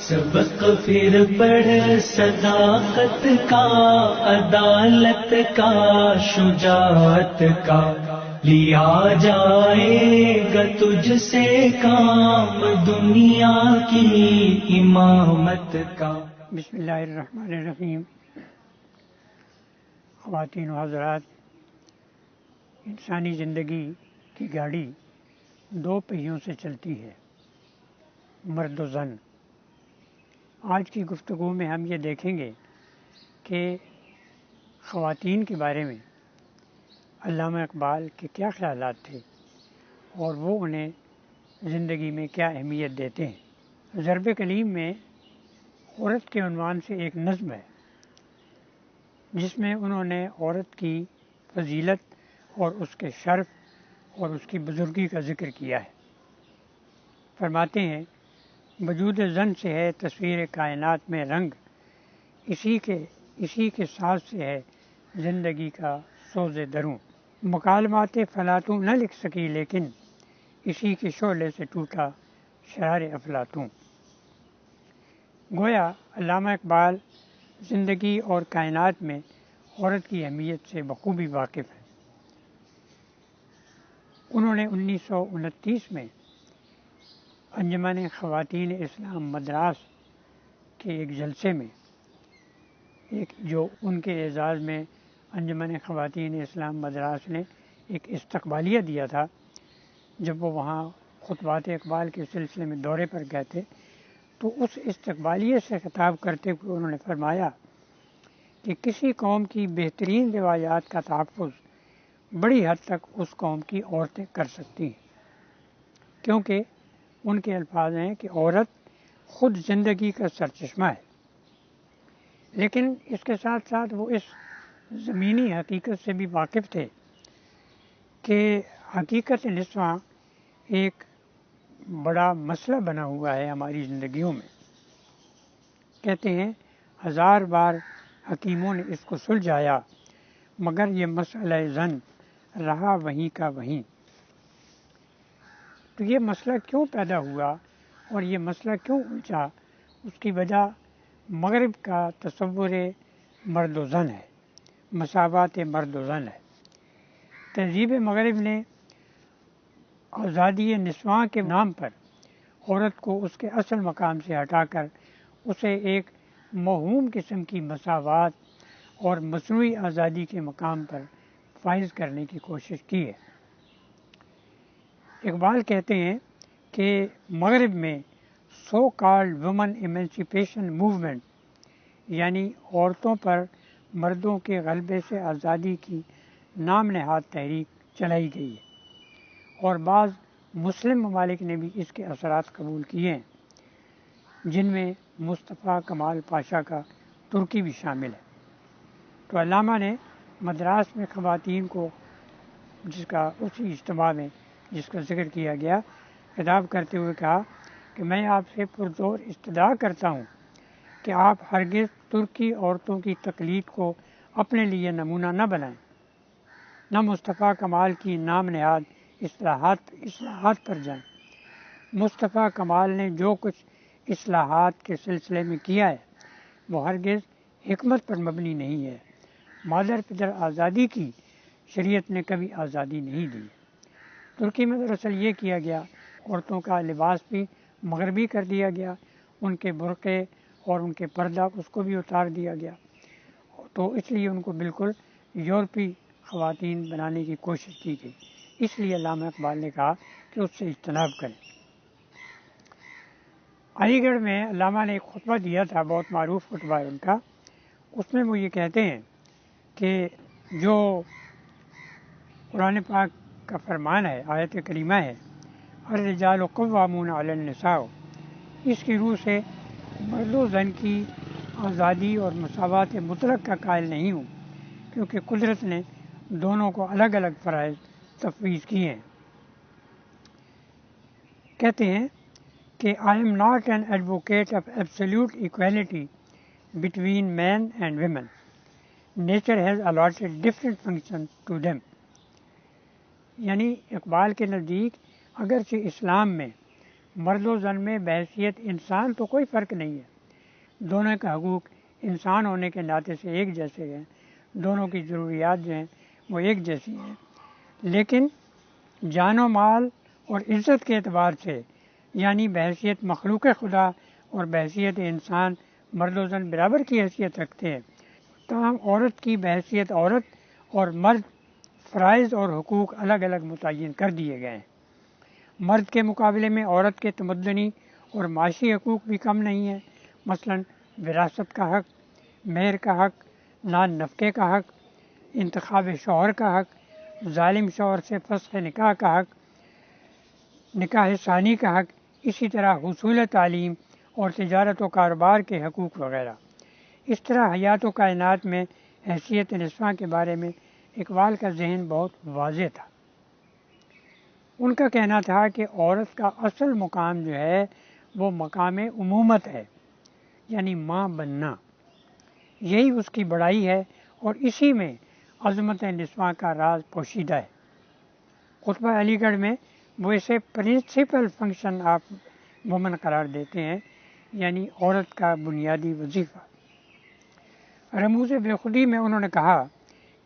سبق پھر پڑھ صداقت کا، عدالت کا، شجاعت کا، لیا جائے گا تجھ سے کام دنیا کی امامت کا۔ بسم اللہ الرحمن الرحیم۔ خواتین و حضرات، انسانی زندگی کی گاڑی دو پہیوں سے چلتی ہے، مرد و زن۔ آج کی گفتگو میں ہم یہ دیکھیں گے کہ خواتین کے بارے میں علامہ اقبال کے کیا خیالات تھے اور وہ انہیں زندگی میں کیا اہمیت دیتے ہیں۔ ضرب کلیم میں عورت کے عنوان سے ایک نظم ہے جس میں انہوں نے عورت کی فضیلت اور اس کے شرف اور اس کی بزرگی کا ذکر کیا ہے۔ فرماتے ہیں، وجود زن سے ہے تصویر کائنات میں رنگ، اسی کے ساز سے ہے زندگی کا سوز دروں۔ مکالمات فلاطوں نہ لکھ سکی لیکن اسی کے شعلے سے ٹوٹا شرار افلاطوں۔ گویا علامہ اقبال زندگی اور کائنات میں عورت کی اہمیت سے بخوبی واقف ہیں۔ انہوں نے 1929 میں انجمن خواتین اسلام مدراس کے ایک جلسے میں جو ان کے اعزاز میں انجمن خواتین اسلام مدراس نے ایک استقبالیہ دیا تھا، جب وہ وہاں خطبات اقبال کے سلسلے میں دورے پر گئے تھے، تو اس استقبالیہ سے خطاب کرتے ہوئے انہوں نے فرمایا کہ کسی قوم کی بہترین روایات کا تحفظ بڑی حد تک اس قوم کی عورتیں کر سکتی ہیں، کیونکہ ان کے الفاظ ہیں کہ عورت خود زندگی کا سرچشمہ ہے۔ لیکن اس کے ساتھ ساتھ وہ اس زمینی حقیقت سے بھی واقف تھے کہ حقیقت نسواں ایک بڑا مسئلہ بنا ہوا ہے ہماری زندگیوں میں۔ کہتے ہیں، ہزار بار حکیموں نے اس کو سلجھایا مگر یہ مسئلہ زن رہا وہیں کا وہیں۔ تو یہ مسئلہ کیوں پیدا ہوا اور یہ مسئلہ کیوں الجھا؟ اس کی وجہ مغرب کا تصور مرد و زن ہے، مساوات مرد و زن ہے۔ تہذیب مغرب نے آزادی نسواں کے نام پر عورت کو اس کے اصل مقام سے ہٹا کر اسے ایک موہوم قسم کی مساوات اور مصنوعی آزادی کے مقام پر فائز کرنے کی کوشش کی ہے۔ اقبال کہتے ہیں کہ مغرب میں سو کالڈ وومن ایمنسیپیشن موومنٹ، یعنی عورتوں پر مردوں کے غلبے سے آزادی کی نام نہاد تحریک چلائی گئی ہے، اور بعض مسلم ممالک نے بھی اس کے اثرات قبول کیے ہیں، جن میں مصطفیٰ کمال پاشا کا ترکی بھی شامل ہے۔ تو علامہ نے مدراس میں خواتین کو، جس کا اسی اجتماع میں جس کا ذکر کیا گیا، خطاب کرتے ہوئے کہا کہ میں آپ سے پرزور استدعا کرتا ہوں کہ آپ ہرگز ترکی عورتوں کی تقلید کو اپنے لیے نمونہ نہ بنائیں، نہ مصطفیٰ کمال کی نام نہاد اصلاحات پر جائیں۔ مصطفیٰ کمال نے جو کچھ اصلاحات کے سلسلے میں کیا ہے وہ ہرگز حکمت پر مبنی نہیں ہے۔ مادر پدر آزادی کی، شریعت نے کبھی آزادی نہیں دی۔ ترکی میں دراصل یہ کیا گیا، عورتوں کا لباس بھی مغربی کر دیا گیا، ان کے برقعے اور ان کے پردہ اس کو بھی اتار دیا گیا، تو اس لیے ان کو بالکل یورپی خواتین بنانے کی کوشش کی گئی۔ اس لیے علامہ اقبال نے کہا کہ اس سے اجتناب کریں۔ علی گڑھ میں علامہ نے ایک خطبہ دیا تھا، بہت معروف خطبہ ہے ان کا۔ اس میں وہ یہ کہتے ہیں کہ جو قرآن پاک کا فرمان ہے، آیت کریمہ ہے، الرجال قوامون علی النساء، اس کی روح سے مرد و زن کی آزادی اور مساوات مطلق کا قائل نہیں ہوں، کیونکہ قدرت نے دونوں کو الگ الگ فرائض تفویض کیے ہیں۔ کہتے ہیں کہ I am not an advocate of absolute equality between men and women. Nature has allotted different functions to them. یعنی اقبال کے نزدیک اگرچہ اسلام میں مرد و زن میں بحیثیت انسان تو کوئی فرق نہیں ہے، دونوں کے حقوق انسان ہونے کے ناطے سے ایک جیسے ہیں، دونوں کی ضروریات جو ہیں وہ ایک جیسی ہیں، لیکن جان و مال اور عزت کے اعتبار سے یعنی بحیثیت مخلوق خدا اور بحیثیت انسان مرد و زن برابر کی حیثیت رکھتے ہیں، تاہم عورت کی بحیثیت عورت اور مرد فرائض اور حقوق الگ الگ متعین کر دیے گئے ہیں۔ مرد کے مقابلے میں عورت کے تمدنی اور معاشی حقوق بھی کم نہیں ہیں، مثلا وراثت کا حق، مہر کا حق، نان نفقے کا حق، انتخاب شوہر کا حق، ظالم شوہر سے فسخ نکاح کا حق، نکاح ثانی کا حق، اسی طرح حصول تعلیم اور تجارت و کاروبار کے حقوق وغیرہ۔ اس طرح حیات و کائنات میں حیثیت نسواں کے بارے میں اقبال کا ذہن بہت واضح تھا۔ ان کا کہنا تھا کہ عورت کا اصل مقام جو ہے وہ مقام امومت ہے، یعنی ماں بننا، یہی اس کی بڑائی ہے اور اسی میں عظمت نسواں کا راز پوشیدہ ہے۔ خطبہ علی گڑھ میں وہ اسے پرنسپل فنکشن آف وومن قرار دیتے ہیں، یعنی عورت کا بنیادی وظیفہ۔ رموز بے خودی میں انہوں نے کہا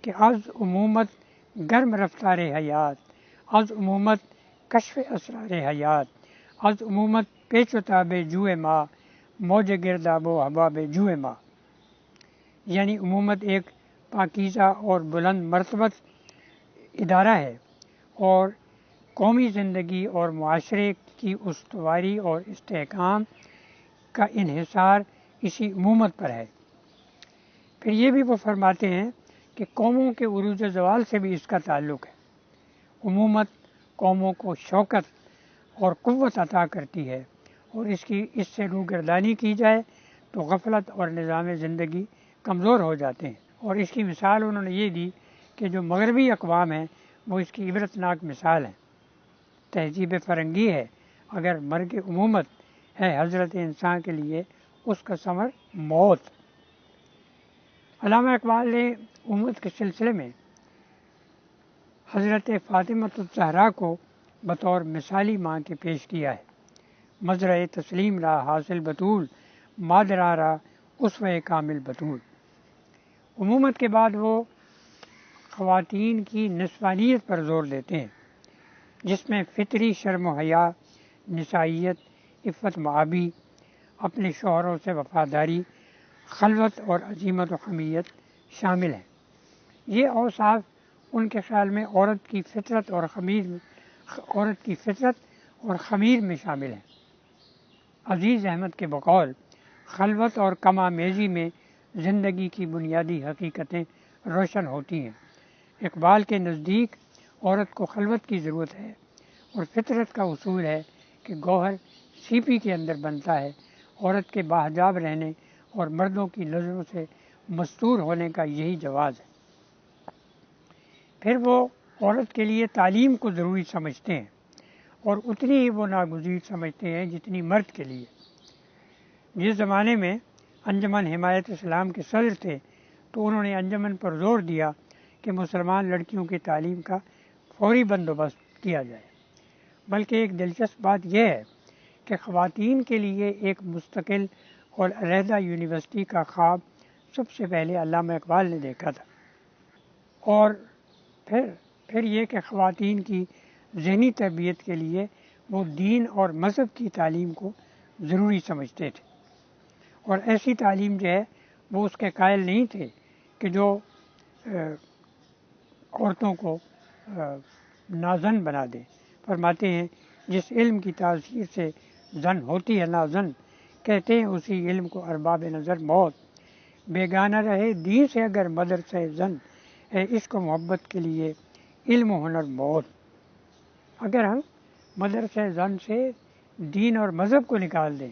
کہ از امومت گرم رفتار حیات، از امومت کشف اسرار حیات، از امومت پیچ و تاب جوئے ماں، موج گرداب و حباب جوئے ماں، یعنی امومت ایک پاکیزہ اور بلند مرتبت ادارہ ہے اور قومی زندگی اور معاشرے کی استواری اور استحکام کا انحصار اسی امومت پر ہے۔ پھر یہ بھی وہ فرماتے ہیں کہ قوموں کے عروج زوال سے بھی اس کا تعلق ہے۔ امومت قوموں کو شوکت اور قوت عطا کرتی ہے اور اس سے روگردانی کی جائے تو غفلت اور نظام زندگی کمزور ہو جاتے ہیں، اور اس کی مثال انہوں نے یہ دی کہ جو مغربی اقوام ہیں وہ اس کی عبرتناک مثال ہیں۔ تہذیب فرنگی ہے، اگر مرگ امومت ہے حضرت انسان کے لیے اس کا ثمر موت۔ علامہ اقبال نے امت کے سلسلے میں حضرت فاطمۃ الزہرا کو بطور مثالی ماں کے پیش کیا ہے۔ مزرع تسلیم را حاصل بطول، مادرا را اسوہ کامل بطول۔ امومت کے بعد وہ خواتین کی نسوانیت پر زور دیتے ہیں، جس میں فطری شرم و حیا، نسائیت، عفت مآبی، اپنے شوہروں سے وفاداری، خلوت اور عزیمت و حمیت شامل ہیں۔ یہ اوصاف ان کے خیال میں عورت کی فطرت اور خمیر میں شامل ہیں۔ عزیز احمد کے بقول خلوت اور کم آمیزی میں زندگی کی بنیادی حقیقتیں روشن ہوتی ہیں۔ اقبال کے نزدیک عورت کو خلوت کی ضرورت ہے اور فطرت کا اصول ہے کہ گوہر سیپی کے اندر بنتا ہے۔ عورت کے باحجاب رہنے اور مردوں کی نظروں سے مستور ہونے کا یہی جواز ہے۔ پھر وہ عورت کے لیے تعلیم کو ضروری سمجھتے ہیں اور اتنی ہی وہ ناگزیر سمجھتے ہیں جتنی مرد کے لیے۔ جس زمانے میں انجمن حمایت اسلام کے صدر تھے تو انہوں نے انجمن پر زور دیا کہ مسلمان لڑکیوں کی تعلیم کا فوری بندوبست کیا جائے، بلکہ ایک دلچسپ بات یہ ہے کہ خواتین کے لیے ایک مستقل اور علیحدہ یونیورسٹی کا خواب سب سے پہلے علامہ اقبال نے دیکھا تھا، اور پھر یہ کہ خواتین کی ذہنی تربیت کے لیے وہ دین اور مذہب کی تعلیم کو ضروری سمجھتے تھے، اور ایسی تعلیم جو ہے وہ اس کے قائل نہیں تھے کہ جو عورتوں کو نازن بنا دے۔ فرماتے ہیں جس علم کی تاثیر سے زن ہوتی ہے نازن، کہتے ہیں اسی علم کو ارباب نظر موت، بیگانہ رہے دین سے اگر مدرسہ زن، ہے عشق و محبت کے لیے علم و ہنر موت۔ اگر ہم مدرسہ زن سے دین اور مذہب کو نکال دیں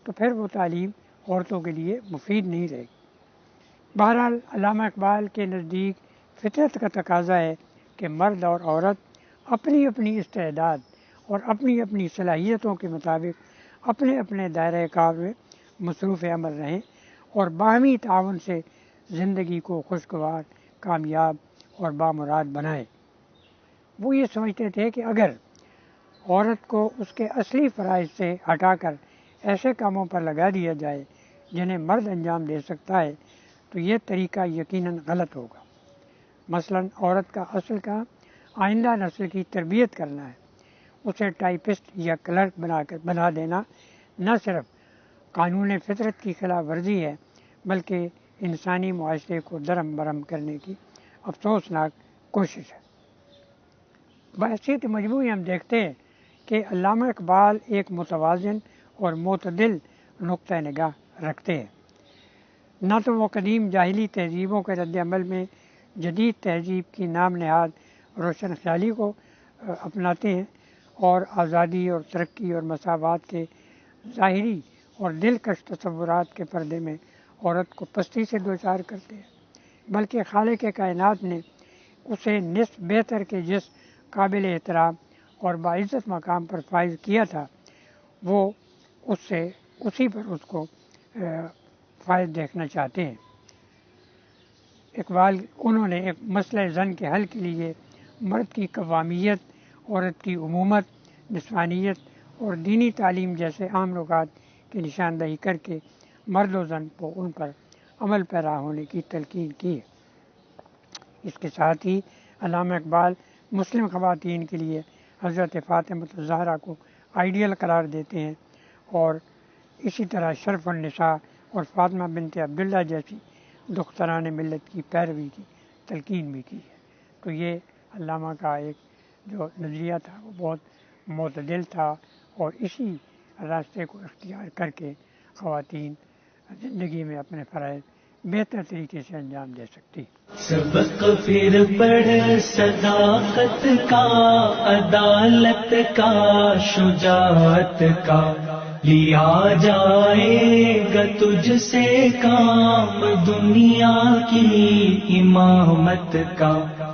تو پھر وہ تعلیم عورتوں کے لیے مفید نہیں رہے گی۔ بہرحال علامہ اقبال کے نزدیک فطرت کا تقاضا ہے کہ مرد اور عورت اپنی اپنی استعداد اور اپنی اپنی صلاحیتوں کے مطابق اپنے اپنے دائرۂ کار میں مصروف عمل رہیں اور باہمی تعاون سے زندگی کو خوشگوار، کامیاب اور بامراد بنائیں۔ وہ یہ سمجھتے تھے کہ اگر عورت کو اس کے اصلی فرائض سے ہٹا کر ایسے کاموں پر لگا دیا جائے جنہیں مرد انجام دے سکتا ہے تو یہ طریقہ یقیناً غلط ہوگا۔ مثلاً عورت کا اصل کام آئندہ نسل کی تربیت کرنا ہے، اسے ٹائپسٹ یا کلرک بنا دینا نہ صرف قانون فطرت کی خلاف ورزی ہے بلکہ انسانی معاشرے کو درہم برہم کرنے کی افسوسناک کوشش ہے۔ بحیثیت مجموعی ہم دیکھتے ہیں کہ علامہ اقبال ایک متوازن اور معتدل نقطہ نگاہ رکھتے ہیں۔ نہ تو وہ قدیم جاہلی تہذیبوں کے رد عمل میں جدید تہذیب کی نام نہاد روشن خیالی کو اپناتے ہیں اور آزادی اور ترقی اور مساوات کے ظاہری اور دلکش تصورات کے پردے میں عورت کو پستی سے دوچار کرتے ہیں، بلکہ خالق کائنات نے اسے نصف بہتر کے جس قابل احترام اور باعزت مقام پر فائز کیا تھا وہ اسی پر اس کو فائز دیکھنا چاہتے ہیں۔ اقبال انہوں نے ایک مسئلہ زن کے حل کے لیے مرد کی قوامیت، عورت کی امومت، نسوانیت اور دینی تعلیم جیسے عام نکات کی نشاندہی کر کے مرد و زن کو ان پر عمل پیرا ہونے کی تلقین کی ہے۔ اس کے ساتھ ہی علامہ اقبال مسلم خواتین کے لیے حضرت فاطمہ الزہرا کو آئیڈیل قرار دیتے ہیں اور اسی طرح شرف النساء اور فاطمہ بنت عبداللہ جیسی دختران ملت کی پیروی کی تلقین بھی کی ہے۔ تو یہ علامہ کا ایک جو نظریہ تھا وہ بہت معتدل تھا اور اسی راستے کو اختیار کر کے خواتین زندگی میں اپنے فرائض بہتر طریقے سے انجام دے سکتی۔ سبق پھر پڑھ صداقت کا، عدالت کا، شجاعت کا، لیا جائے گا تجھ سے کام دنیا کی امامت کا۔